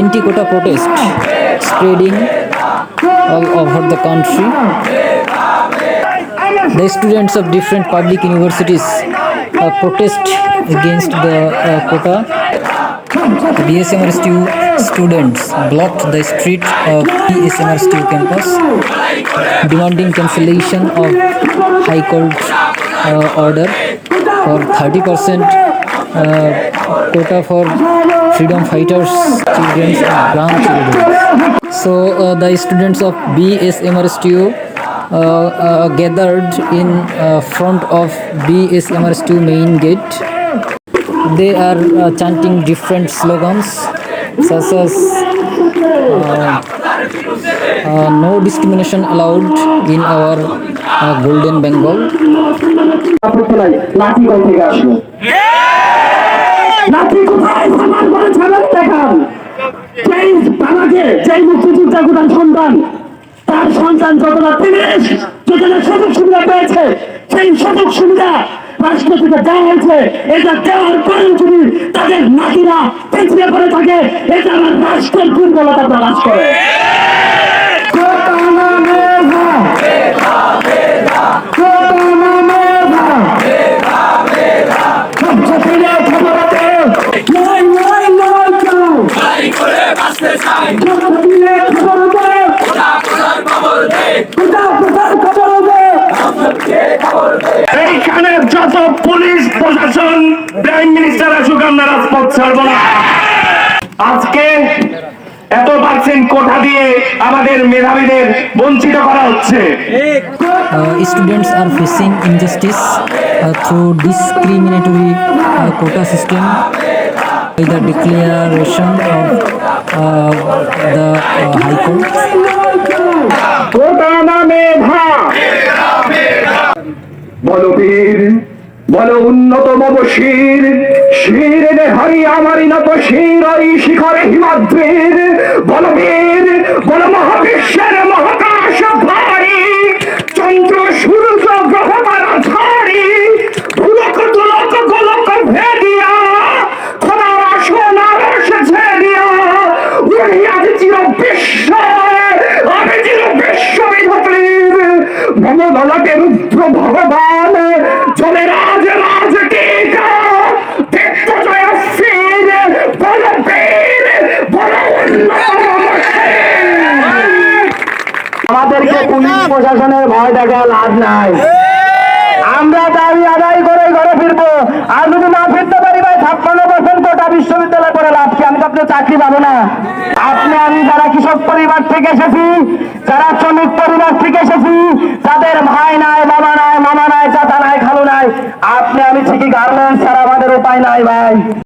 anti-quota protest spreading all over the country. The students of different public universities protest against the quota. The BSMRSTU students blocked the street of BSMRSTU campus, demanding cancellation of High Court order for 30% quota for freedom fighters, children and grandchildren. So the students of BSMRSTU gathered in front of BSMRSTU main gate. They are chanting different slogans such as no discrimination allowed in our golden Bengal. তার সন্তান যতটা তিরিশ যতটা সুযোগ সুবিধা পেয়েছে সেই সুযোগ সুবিধা রাষ্ট্র থেকে দেওয়া হয়েছে। এটা দেওয়ার পরেও যদি তাদের নাতিরা পিছিয়ে পড়ে থাকে, এটা আমার রাষ্ট্রের দুর্বলতা প্রকাশ করে। এইখানে যত পুলিশ প্রশাসন প্রাইম মিনিস্টার আসুক আমরা রাজপথ ছাড়ব না। আজকে এত পার্সেন্ট কোটা দিয়ে আমাদের মেধাবীদের বঞ্চিত করা হচ্ছে। Students are facing injustice through discriminatory quota system with the declaration of the High Court. কোটা না মেধা, বলো বীর বলো উন্নতম শির, শির হরি আমারই নত শির ওই শিখরে হিমাদ্রির। বলো বীর বলো মহাবিশ্বের মহাকাশ ভারী, চন্দ্র সূর্য গ্রহ তারা ঝাড়ি, ভুলক তুলক গোলক ভেদিয়া খোদার আসন আরশ ছেদিয়া, উনি আজ চির বিশ্ব আমি চির বিশ্ববিধাত্রীর। মম ললাটে রুদ্র ভগবান চলে রাজ রাজ টিকা, দেখতে জয় ফির বল বীর বল আমাদেরকে পুলিশ প্রশাসনের ভয় দেখা লাভ নাই। আমরা দাবি আদায় করে ঘরে ফিরবো। আর যদি না ফিরতে পারি ভাই 56% কোটা বিশ্ববিদ্যালয় করে লাভ কি? আমি তো আপনার চাকরি পাবো না। আপনি আমি যারা কৃষক পরিবার থেকে এসেছি, যারা শ্রমিক পরিবার থেকে এসেছি, যাদের ভাই নাই, বাবা নাই, মামা নাই, চাচা নাই, খালু নাই, আপনি আমি ঠিকই গার্মেন্টস ছাড়া আমাদের উপায় নাই ভাই।